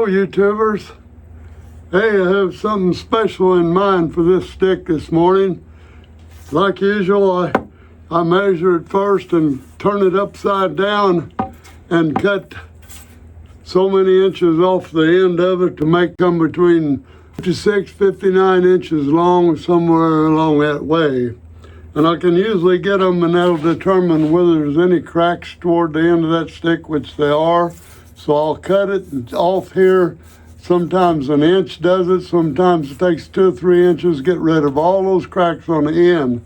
Hello YouTubers. Hey, I have something special in mind for this stick this morning. Like usual, I measure it first and turn it upside down and cut so many inches off the end of it to make them between 56, 59 inches long, somewhere along that way. And I can usually get them, and that'll determine whether there's any cracks toward the end of that stick, which there are. So I'll cut it off here. Sometimes an inch does it. Sometimes it takes 2 or 3 inches to get rid of all those cracks on the end.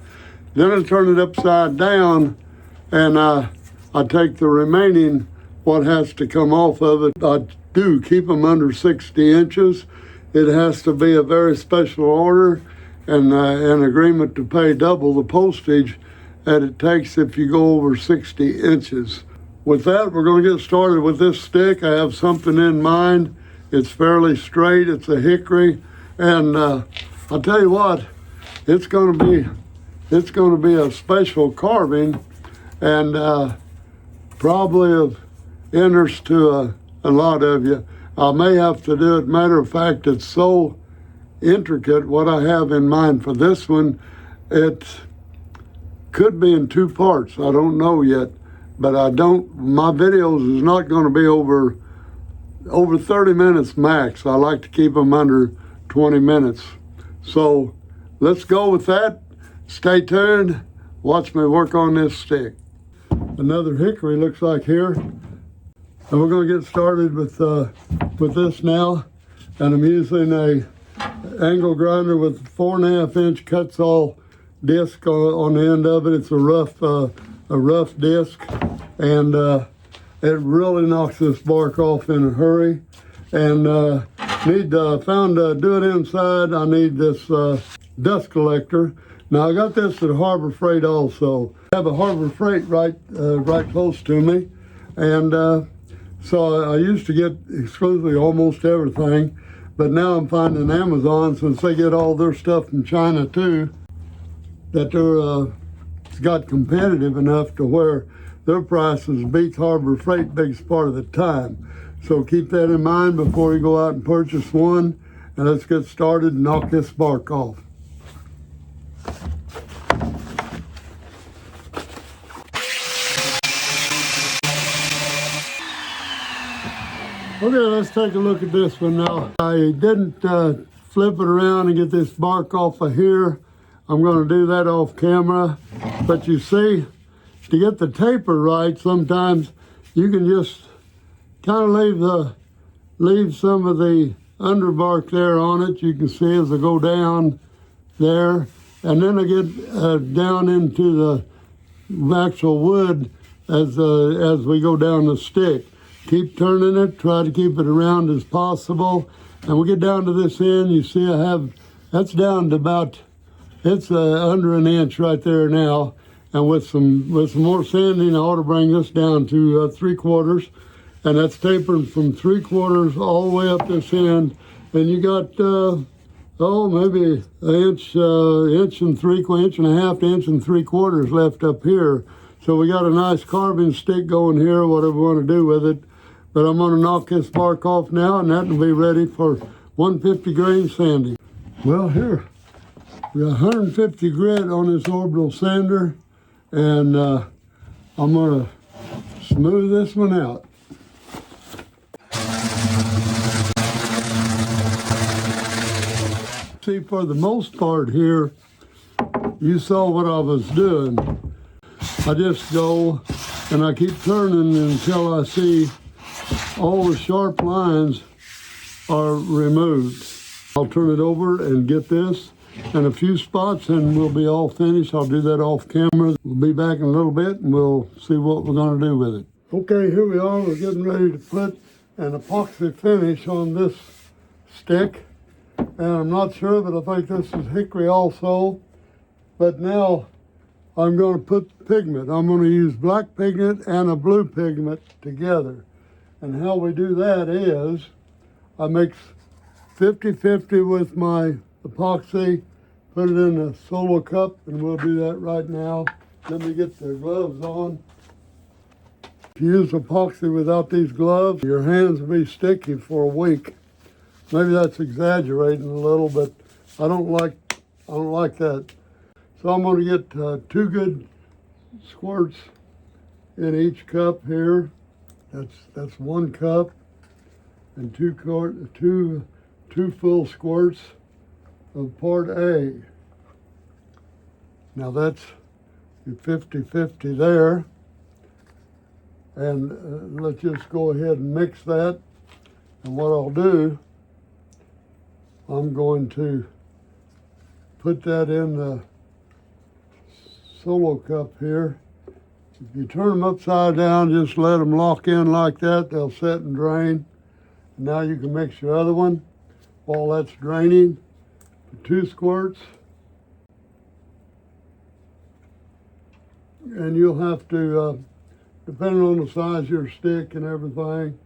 Then I turn it upside down, and I take the remaining, what has to come off of it. I do keep them under 60 inches. It has to be a very special order and an agreement to pay double the postage that it takes if you go over 60 inches. With that, we're going to get started with this stick. I have something in mind. It's fairly straight. It's a hickory, and I'll tell you what, it's going to be a special carving, and probably of interest to a lot of you. I may have to do it. Matter of fact, it's so intricate what I have in mind for this one. It could be in 2 parts. I don't know yet. But my videos is not going to be over 30 minutes max. I like to keep them under 20 minutes. So let's go with that. Stay tuned. Watch me work on this stick. Another hickory looks like here. And we're going to get started with this now. And I'm using a angle grinder with 4.5 inch cuts all disc on the end of it. It's a rough disc, and it really knocks this bark off in a hurry. And do it inside. I need this dust collector. Now I got this at Harbor Freight also. I have a Harbor Freight right close to me, and so I used to get exclusively almost everything, but now I'm finding Amazon, since they get all their stuff from China too, that they're got competitive enough to where their prices beat Harbor Freight biggest part of the time. So keep that in mind before you go out and purchase one, and let's get started and knock this bark off. Okay, let's take a look at this one now. I didn't flip it around and get this bark off of here. I'm going to do that off camera, but you see, to get the taper right, sometimes you can just kind of leave some of the underbark there on it. You can see as I go down there, and then I get down into the actual wood as we go down the stick. Keep turning it, try to keep it around as possible, and we get down to this end. You see that's down to about, it's under an inch right there now, and with some more sanding, I ought to bring this down to 3/4, and that's tapering from 3/4 all the way up this end. And you got maybe an inch and 1.5 to inch and 3/4 left up here. So we got a nice carving stick going here, whatever we want to do with it. But I'm going to knock this bark off now, and that will be ready for 150 grain sanding. Well, here we got 150 grit on this orbital sander, and I'm going to smooth this one out. See, for the most part here, you saw what I was doing. I just go and I keep turning until I see all the sharp lines are removed. I'll turn it over and get this in a few spots, and we'll be all finished. I'll do that off camera. We'll be back in a little bit, and we'll see what we're going to do with it. Okay, here we are. We're getting ready to put an epoxy finish on this stick, and I'm not sure, but I think this is hickory also. But now I'm going to put pigment. I'm going to use black pigment and a blue pigment together. And how we do that is I mix 50-50 with my epoxy, put it in a solo cup, and we'll do that right now. Let me get the gloves on. If you use epoxy without these gloves, your hands will be sticky for a week. Maybe that's exaggerating a little, but I don't like that. So I'm going to get 2 good squirts in each cup here. That's 1 cup, and two full squirts of part A. Now that's 50-50 there. And let's just go ahead and mix that. And what I'll do, I'm going to put that in the solo cup here. If you turn them upside down, just let them lock in like that, they'll set and drain. And now you can mix your other one while that's draining. 2 squirts. And you'll have to, depending on the size of your stick and everything,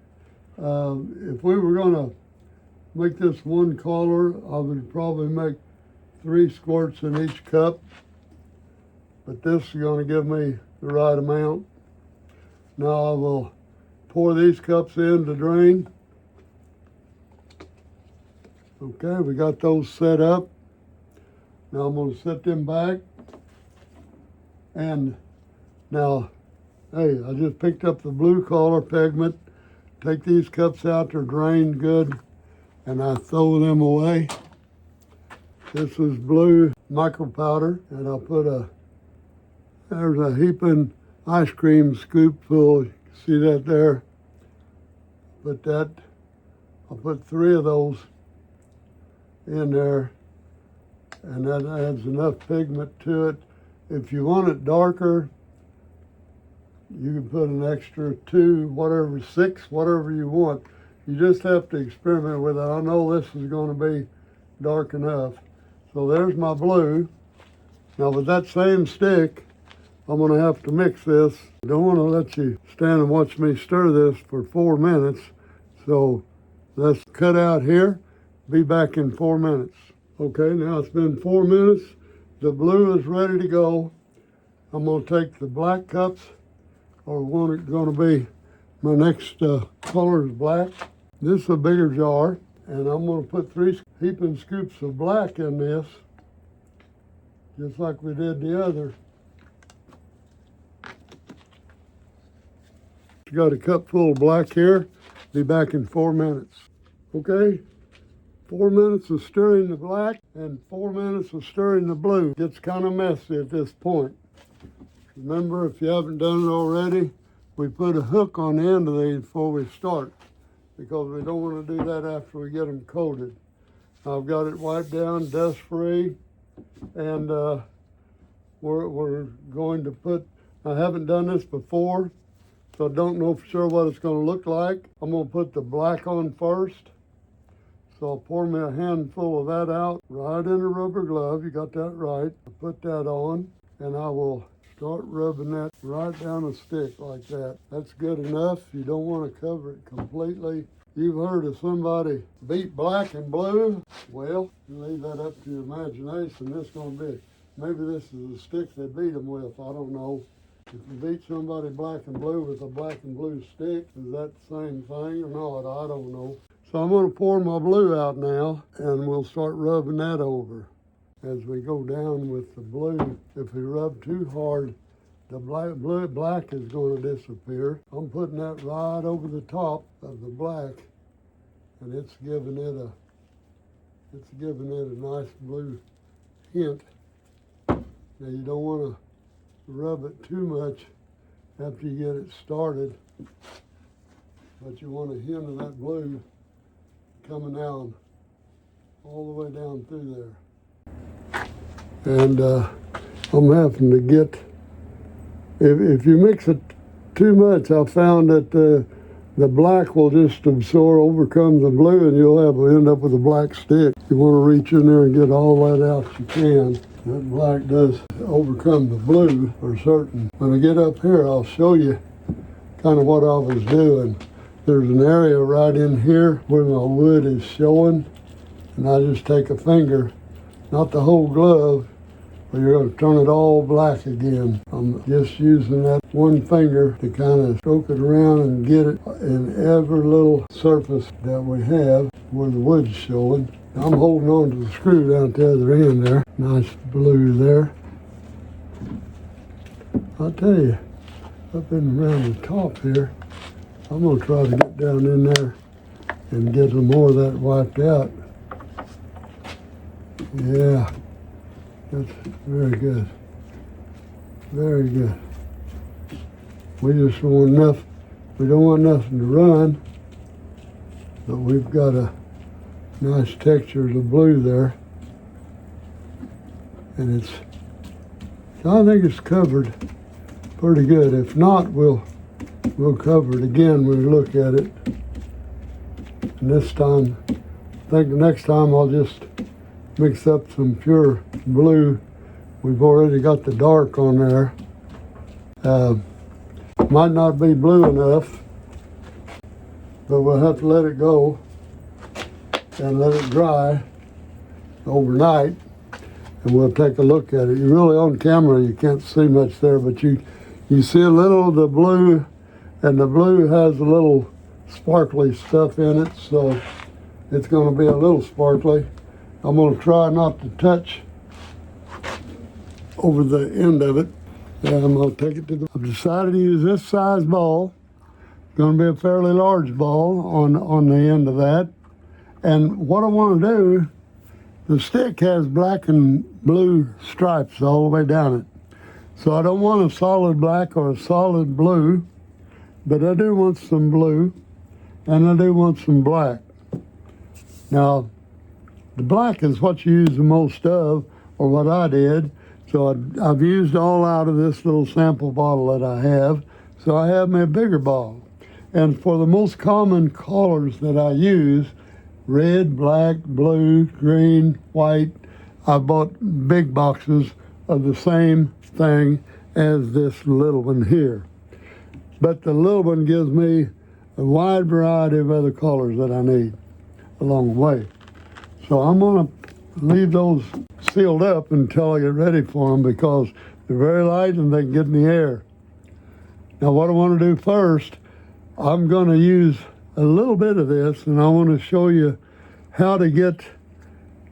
if we were going to make this 1 color, I would probably make 3 squirts in each cup. But this is going to give me the right amount. Now I will pour these cups in to drain. Okay, we got those set up. Now I'm going to set them back. And now, hey, I just picked up the blue color pigment. Take these cups out, they're drained good, and I throw them away. This is blue micro powder, and I'll put there's a heaping ice cream scoop full. You can see that there. I'll put 3 of those in there, and that adds enough pigment to it. If you want it darker, you can put an extra 2, whatever, 6, whatever you want. You just have to experiment with it. I know this is going to be dark enough. So there's my blue. Now with that same stick, I'm going to have to mix this. I don't want to let you stand and watch me stir this for 4 minutes. So let's cut out here. Be back in 4 minutes. Okay, now it's been 4 minutes. The blue is ready to go. I'm going to take the black cups, or one is going to be my next color is black. This is a bigger jar, and I'm going to put 3 heaping scoops of black in this, just like we did the other. Got a cup full of black here. Be back in 4 minutes. Okay, 4 minutes of stirring the black and 4 minutes of stirring the blue. Gets kind of messy at this point. Remember, if you haven't done it already, we put a hook on the end of these before we start, because we don't want to do that after we get them coated. I've got it wiped down, dust free, and we're going to put, I haven't done this before, so I don't know for sure what it's going to look like. I'm going to put the black on first. So I'll pour me a handful of that out right in a rubber glove. You got that right. I'll put that on, and I will start rubbing that right down the stick like that. That's good enough. You don't want to cover it completely. You've heard of somebody beat black and blue? Well, you leave that up to your imagination. This is going to be, maybe this is the stick they beat them with. I don't know. If you beat somebody black and blue with a black and blue stick, is that the same thing or not? I don't know. So I'm going to pour my blue out now, and we'll start rubbing that over. As we go down with the blue, if we rub too hard, the black is going to disappear. I'm putting that right over the top of the black, and it's giving it a nice blue hint. Now you don't want to rub it too much after you get it started, but you want a hint of that blue coming down all the way down through there. And I'm having to get, if you mix it too much, I found that the black will just overcome the blue, and you'll end up with a black stick. You want to reach in there and get all that out you can. That black does overcome the blue for certain. When I get up here, I'll show you kind of what I was doing. There's an area right in here where my wood is showing, and I just take a finger, not the whole glove, Well, you're going to turn it all black again. I'm just using that one finger to kind of stroke it around and get it in every little surface that we have where the wood's showing. I'm holding on to the screw down at the other end there. Nice blue there. I'll tell you, up and around the top here, I'm going to try to get down in there and get some more of that wiped out. Yeah, that's very good. Very good. We just don't want enough, we don't want nothing to run, but we've got a nice texture of the blue there. And I think it's covered pretty good. If not, we'll cover it again when we look at it. And this time, I think the next time I'll just mix up some pure blue. We've already got the dark on there. Might not be blue enough, but we'll have to let it go and let it dry overnight, and we'll take a look at it. You really, on camera, you can't see much there, but you see a little of the blue, and the blue has a little sparkly stuff in it, so it's going to be a little sparkly. I'm going to try not to touch over the end of it. And I'm going to take it to I've decided to use this size ball. It's going to be a fairly large ball on the end of that. And what I want to do, the stick has black and blue stripes all the way down it. So I don't want a solid black or a solid blue, but I do want some blue, and I do want some black. Now, the black is what you use the most of, or what I did. So I've used all out of this little sample bottle that I have. So I have my bigger bottle. And for the most common colors that I use, red, black, blue, green, white, I bought big boxes of the same thing as this little one here. But the little one gives me a wide variety of other colors that I need along the way. So I'm going to leave those sealed up until I get ready for them, because they're very light and they can get in the air. Now what I want to do first, I'm going to use a little bit of this, and I want to show you how to get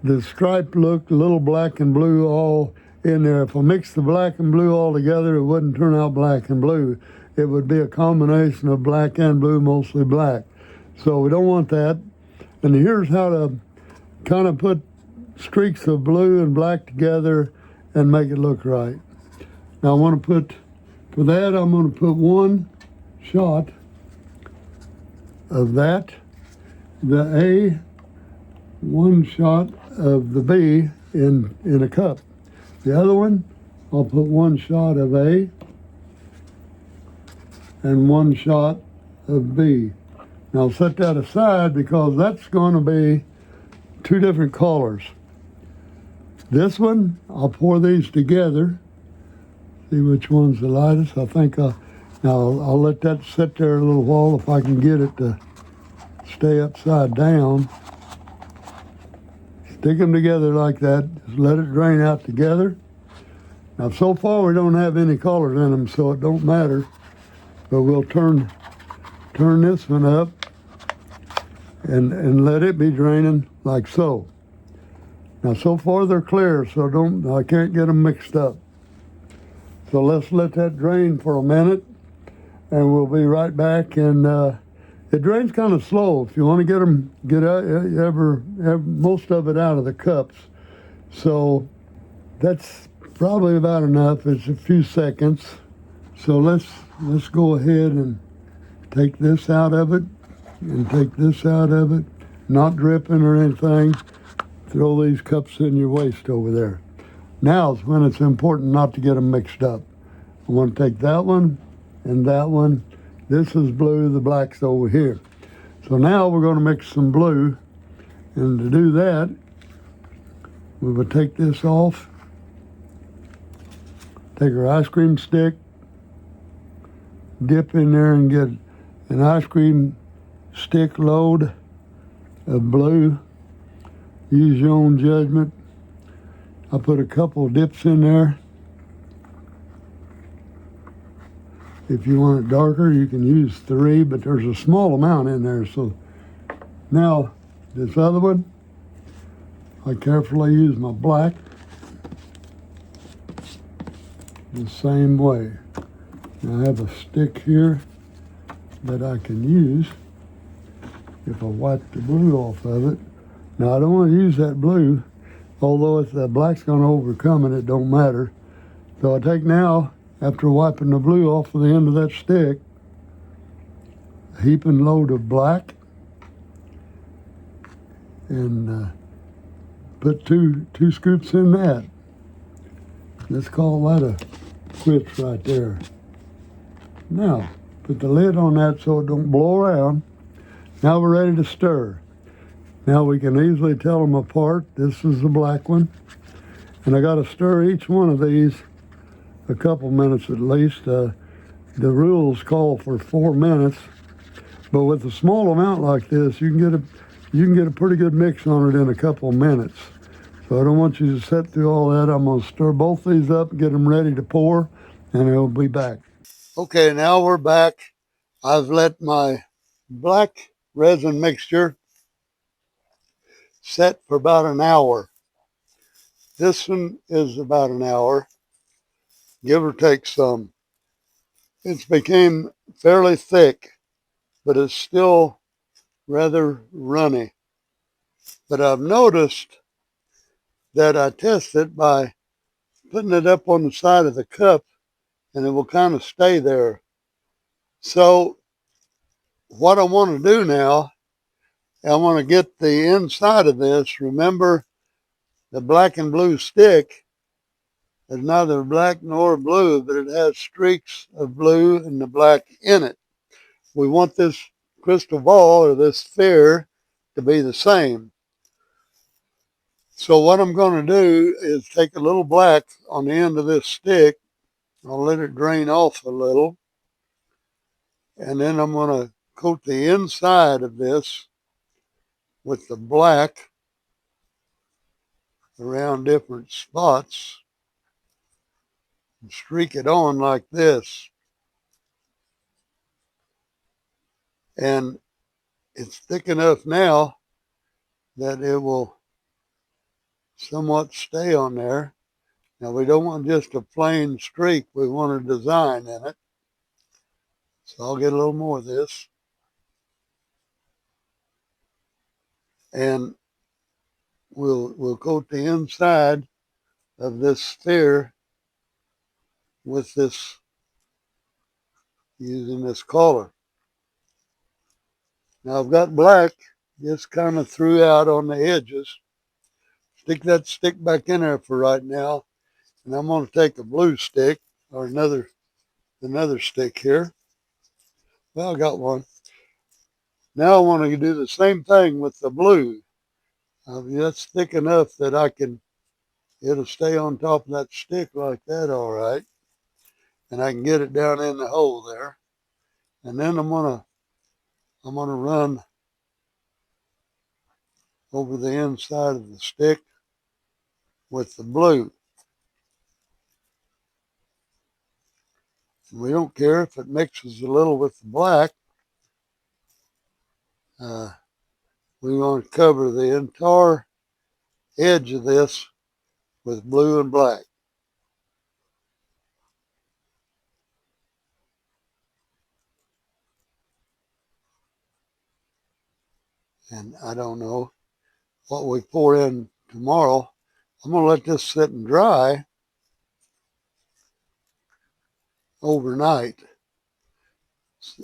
the striped look, a little black and blue all in there. If I mix the black and blue all together, it wouldn't turn out black and blue. It would be a combination of black and blue, mostly black. So we don't want that. And here's how to kind of put streaks of blue and black together and make it look right. Now I want to put, for that I'm going to put one shot of that, the A, one shot of the B in a cup. The other one, I'll put one shot of A and one shot of B. Now I'll set that aside because that's going to be two different colors. This one, I'll pour these together, see which one's the lightest. I think now I'll let that sit there a little while if I can get it to stay upside down. Stick them together like that, just let it drain out together. Now so far we don't have any colors in them, so it don't matter, but we'll turn this one up and let it be draining like so. Now so far they're clear, so I can't get them mixed up. So let's let that drain for a minute, and we'll be right back. And it drains kind of slow if you want to get most of it out of the cups. So that's probably about enough. It's a few seconds. So let's go ahead and take this out of it and take this out of it, not dripping or anything. Throw these cups in your waste over there. Now is when it's important not to get them mixed up. I want to take that one and that one. This is blue, the black's over here. So now we're going to mix some blue. And to do that, we will take this off. Take our ice cream stick, dip in there and get an ice cream stick load of blue. Use your own judgment. I put a couple of dips in there. If you want it darker, you can use 3, but there's a small amount in there. So now this other one, I carefully use my black the same way. Now I have a stick here that I can use if I wipe the blue off of it. Now I don't want to use that blue, although if the black's going to overcome it, it don't matter. So I take now, after wiping the blue off of the end of that stick, a heaping load of black, and put two scoops in that. Let's call that a quits right there. Now, put the lid on that so it don't blow around. Now we're ready to stir. Now we can easily tell them apart. This is the black one. And I got to stir each one of these a couple minutes at least. The rules call for 4 minutes, but with a small amount like this, you can get a pretty good mix on it in a couple minutes. So I don't want you to sit through all that. I'm going to stir both these up and get them ready to pour, and I'll be back. Okay, now we're back. I've let my black resin mixture set for about an hour. This one is about an hour, give or take some. It's became fairly thick, but it's still rather runny. But I've noticed that I test it by putting it up on the side of the cup, and it will kind of stay there. So what I want to do now, I want to get the inside of this. Remember, the black and blue stick is neither black nor blue, but it has streaks of blue and the black in it. We want this crystal ball or this sphere to be the same. So what I'm going to do is take a little black on the end of this stick. I'll let it drain off a little. And then I'm going to coat the inside of this with the black around different spots and streak it on like this. And it's thick enough now that it will somewhat stay on there. Now we don't want just a plain streak, we want a design in it. So I'll get a little more of this. And we'll coat the inside of this sphere with this, using this color. Now I've got black just kind of throughout on the edges. Stick that stick back in there for right now. And I'm going to take a blue stick or another stick here. Well, I got one. Now I want to do the same thing with the blue. That's thick enough that it'll stay on top of that stick like that, all right. And I can get it down in the hole there. And then I'm gonna run over the inside of the stick with the blue. And we don't care if it mixes a little with the black. We want to cover the entire edge of this with blue and black. And I don't know what we pour in tomorrow. I'm going to let this sit and dry overnight.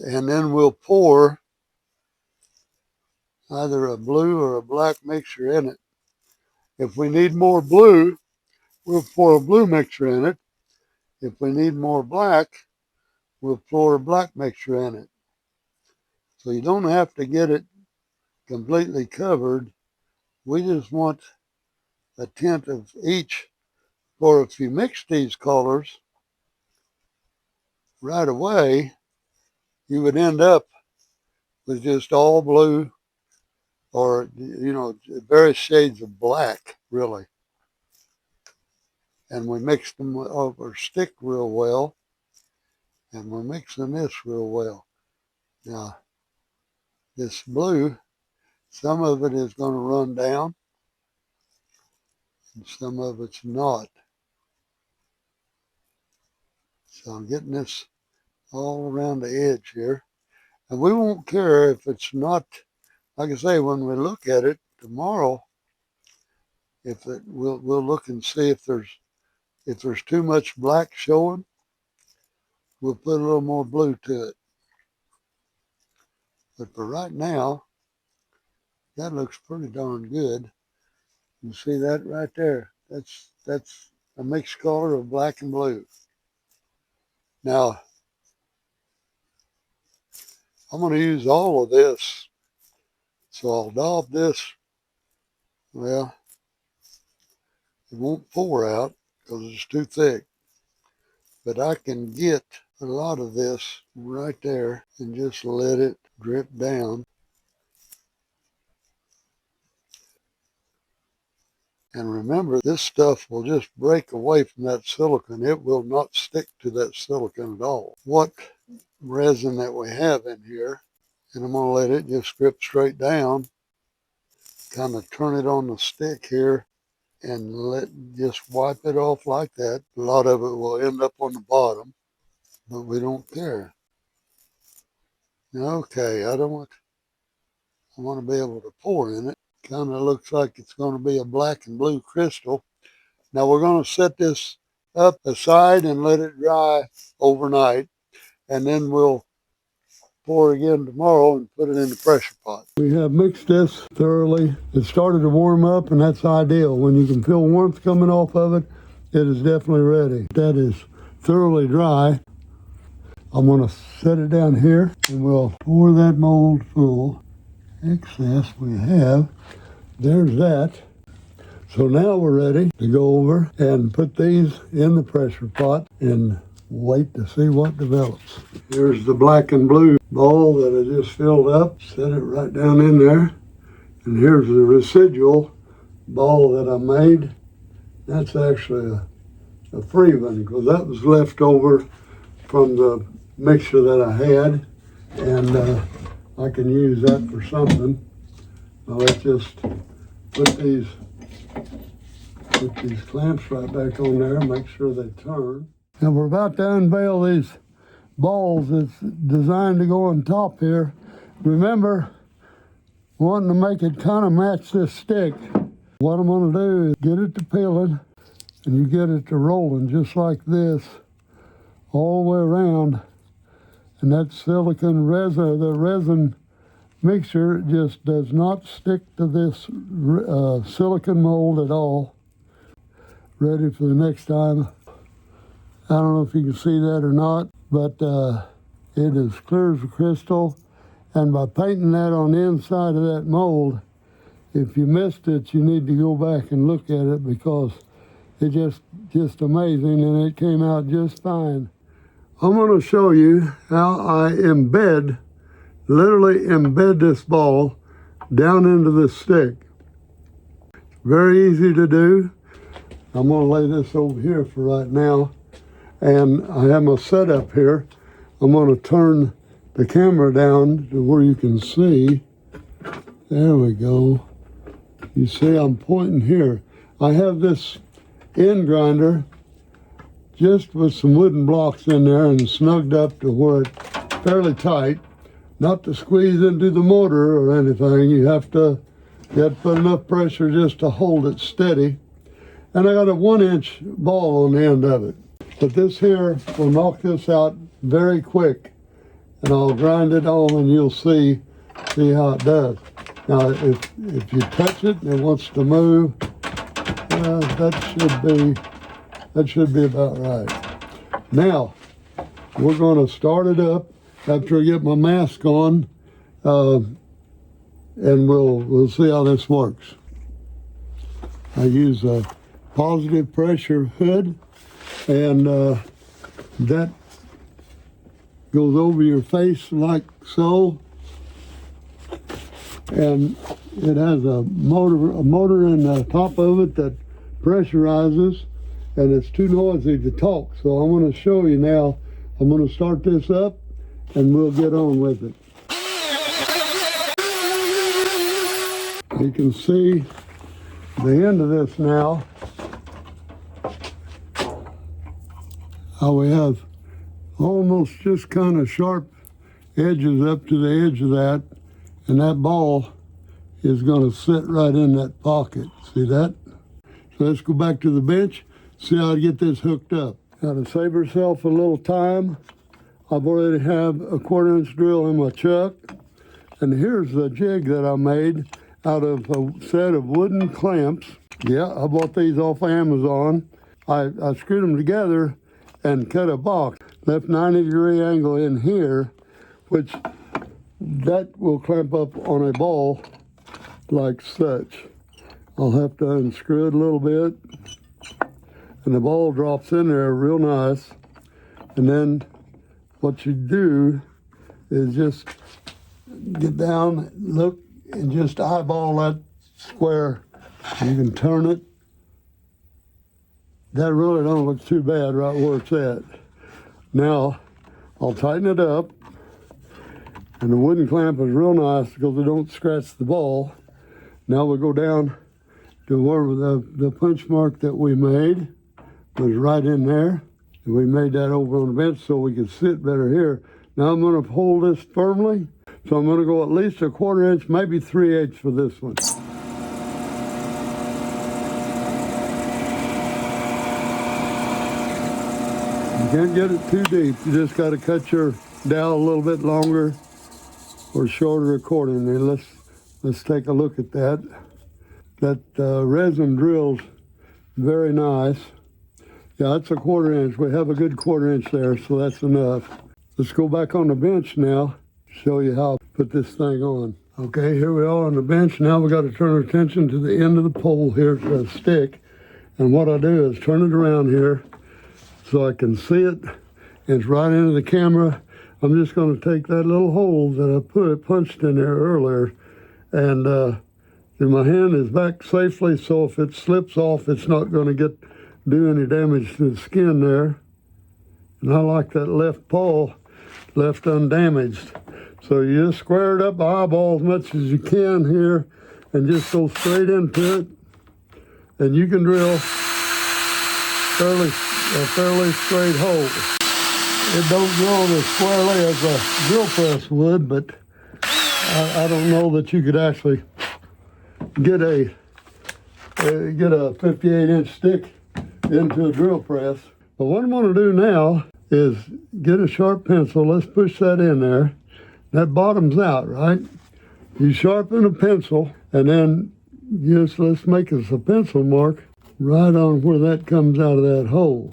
And then we'll pour either a blue or a black mixture in it. If we need more blue, we'll pour a blue mixture in it. If we need more black, we'll pour a black mixture in it. So you don't have to get it completely covered. We just want a tint of each. For if you mix these colors right away, you would end up with just all blue or, various shades of black, really. and we mixed them over stick real well, and we're mixing this real well. Now, this blue, some of it is going to run down, and some of it's not. So I'm getting this all around the edge here. And we won't care if it's not, like I say, when we look at it tomorrow, we'll look and see if there's too much black showing, we'll put a little more blue to it. But for right now, that looks pretty darn good. You see that right there? That's a mixed color of black and blue. Now, I'm going to use all of this. So I'll daub this. Well, it won't pour out because it's too thick. But I can get a lot of this right there and just let it drip down. And remember, this stuff will just break away from that silicone. It will not stick to that silicone at all. What resin that we have in here, and I'm going to let it just drip straight down, kind of turn it on the stick here, and just wipe it off like that. A lot of it will end up on the bottom, but we don't care. Okay, I want to be able to pour in it. Kind of looks like it's going to be a black and blue crystal. Now we're going to set this up aside and let it dry overnight, and then we'll pour again tomorrow and put it in the pressure pot. We have mixed this thoroughly. It started to warm up, and that's ideal. When you can feel warmth coming off of it, it is definitely ready. That is thoroughly dry. I'm going to set it down here, and we'll pour that mold full. Excess we have. There's that. So now we're ready to go over and put these in the pressure pot and wait to see what develops. Here's the black and blue ball that I just filled up. Set it right down in there. And here's the residual ball that I made. That's actually a free one because that was left over from the mixture that I had. And I can use that for something. Now let's just put these clamps right back on there, make sure they turn. Now we're about to unveil these balls that's designed to go on top here. Remember, wanting to make it kind of match this stick. What I'm going to do is get it to peeling, and you get it to rolling just like this all the way around. And that silicone resin, the resin mixture just does not stick to this silicone mold at all. Ready for the next time. I don't know if you can see that or not, but it is clear as a crystal. And by painting that on the inside of that mold, if you missed it, you need to go back and look at it because it's just amazing, and it came out just fine. I'm going to show you how I literally embed this ball down into this stick. Very easy to do. I'm going to lay this over here for right now. And I have my setup here. I'm going to turn the camera down to where you can see. There we go. You see I'm pointing here. I have this end grinder just with some wooden blocks in there and snugged up to where it's fairly tight. Not to squeeze into the motor or anything. You have to put enough pressure just to hold it steady. And I got a 1-inch ball on the end of it. But this here will knock this out very quick. And I'll grind it on and you'll see how it does. Now, if you touch it and it wants to move, that should be about right. Now, we're going to start it up after I get my mask on, and we'll see how this works. I use a positive pressure hood, and that goes over your face like so. And it has a motor in the top of it that pressurizes, and it's too noisy to talk. So I'm going to show you now. I'm going to start this up and we'll get on with it. You can see the end of this now. How we have almost just kind of sharp edges up to the edge of that, and that ball is going to sit right in that pocket. See that? So let's go back to the bench, see how to get this hooked up. Now to save yourself a little time, I've already have a 1/4-inch drill in my chuck, and here's the jig that I made out of a set of wooden clamps. Yeah, I bought these off Amazon. I screwed them together and cut a box, left 90-degree angle in here, which that will clamp up on a ball like such. I'll have to unscrew it a little bit, and the ball drops in there real nice. And then what you do is just get down, look, and just eyeball that square. You can turn it. That really don't look too bad right where it's at. Now, I'll tighten it up. And the wooden clamp is real nice because it don't scratch the ball. Now we'll go down to where the punch mark that we made was right in there. And we made that over on the bench so we could sit better here. Now I'm going to hold this firmly. So I'm going to go at least a 1/4 inch, maybe 3/8 for this one. You can't get it too deep. You just got to cut your dowel a little bit longer or shorter accordingly. Let's take a look at that. That resin drill's very nice. Yeah, it's a 1/4 inch. We have a good 1/4 inch there, so that's enough. Let's go back on the bench now, show you how to put this thing on. Okay, here we are on the bench. Now we got to turn our attention to the end of the pole here to the stick. And what I do is turn it around here so I can see it. It's right into the camera. I'm just going to take that little hole that I punched in there earlier, and my hand is back safely, so if it slips off, it's not going to do any damage to the skin there. And I like that left paw left undamaged. So you just square it up, eyeball as much as you can here, and just go straight into it. And you can drill a fairly straight hole. It don't drill as squarely as a drill press would, but I don't know that you could actually get a 58-inch stick into a drill press. But what I'm going to do now is get a sharp pencil. Let's push that in there. That bottom's out, right? You sharpen a pencil, and then let's make us a pencil mark right on where that comes out of that hole.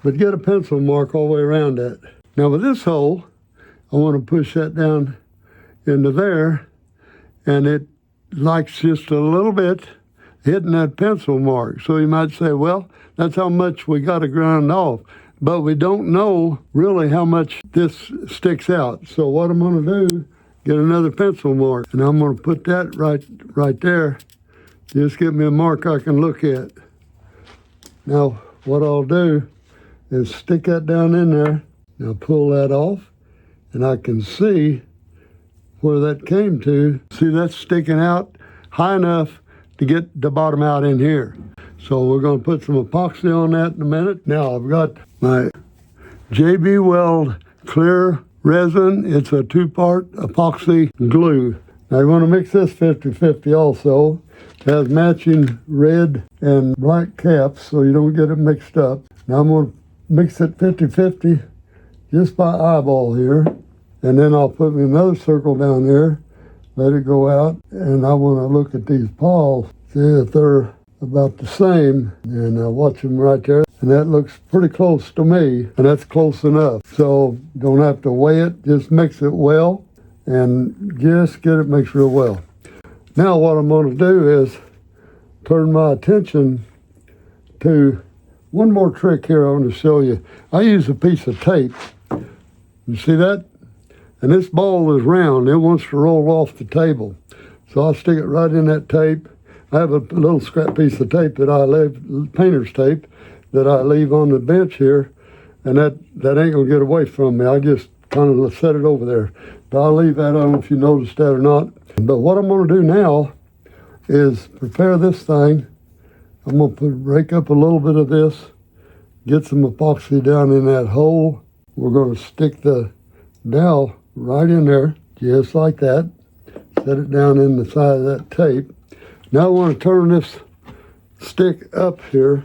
But get a pencil mark all the way around that. Now with this hole, I want to push that down into there, and it likes just a little bit hitting that pencil mark. So you might say, well, that's how much we got to grind off. But we don't know really how much this sticks out. So what I'm going to do, get another pencil mark, and I'm going to put that right there. Just give me a mark I can look at. Now what I'll do is stick that down in there. Now pull that off, and I can see where that came to. See, that's sticking out high enough to get the bottom out in here. So we're going to put some epoxy on that in a minute. Now I've got my JB Weld clear resin. It's a 2-part epoxy glue. Now you want to mix this 50-50 also. It has matching red and black caps so you don't get it mixed up. Now I'm going to mix it 50-50 just by eyeball here. And then I'll put me another circle down there, let it go out, and I want to look at these paws, see if they're about the same, and I'll watch them right there. And that looks pretty close to me, and that's close enough. So don't have to weigh it, just mix it well, and just get it mixed real well. Now what I'm going to do is turn my attention to one more trick here I want to show you. I use a piece of tape. You see that? And this ball is round. It wants to roll off the table. So I'll stick it right in that tape. I have a little scrap piece of tape that I left, painter's tape, that I leave on the bench here, and that ain't gonna get away from me. I just kind of set it over there. But I'll leave that. I don't know if you noticed that or not. But what I'm gonna do now is prepare this thing. I'm gonna break up a little bit of this, get some epoxy down in that hole. We're gonna stick the dowel right in there, just like that. Set it down in the side of that tape. Now I want to turn this stick up here.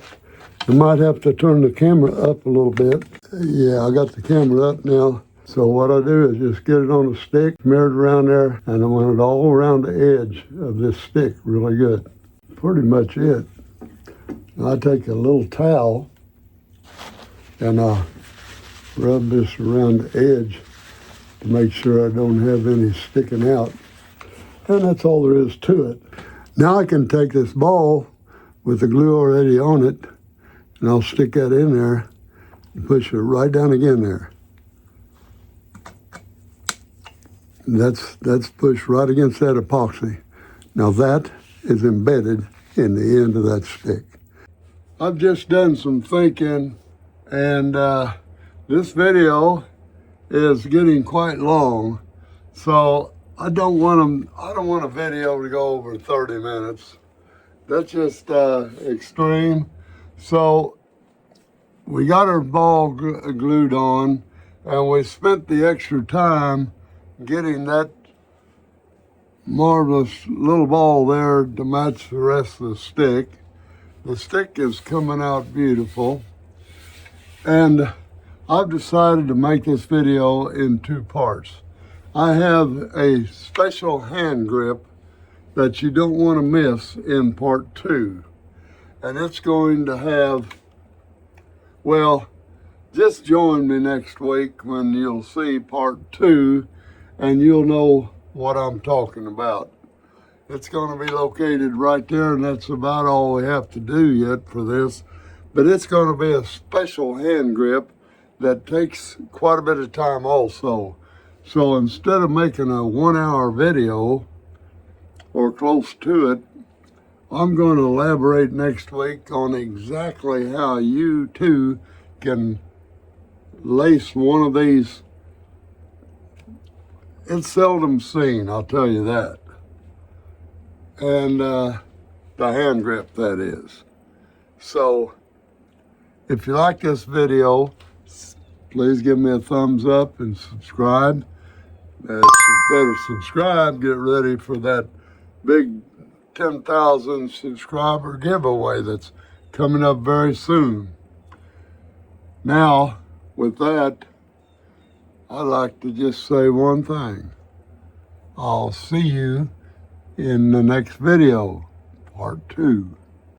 I might have to turn the camera up a little bit. Yeah, I got the camera up now. So what I do is just get it on a stick, smear it around there, and I want it all around the edge of this stick really good. Pretty much it. I take a little towel and I rub this around the edge to make sure I don't have any sticking out. And that's all there is to it. Now I can take this ball with the glue already on it, and I'll stick that in there and push it right down again there. That's pushed right against that epoxy. Now that is embedded in the end of that stick. I've just done some thinking, and this video is getting quite long, so I don't want a video to go over 30 minutes. That's just extreme. So we got our ball glued on, and we spent the extra time getting that marvelous little ball there to match the rest of the stick. The stick is coming out beautiful, and I've decided to make this video in two parts. I have a special hand grip that you don't want to miss in part 2, and it's going to have, well, just join me next week when you'll see part 2, and you'll know what I'm talking about. It's going to be located right there, and that's about all we have to do yet for this. But it's going to be a special hand grip that takes quite a bit of time also. So instead of making a 1-hour video or close to it, I'm going to elaborate next week on exactly how you too can lace one of these. It's seldom seen, I'll tell you that. And the hand grip, that is. So if you like this video, please give me a thumbs up and subscribe. Better subscribe, get ready for that big 10,000 subscriber giveaway that's coming up very soon. Now, with that, I'd like to just say one thing. I'll see you in the next video, part 2.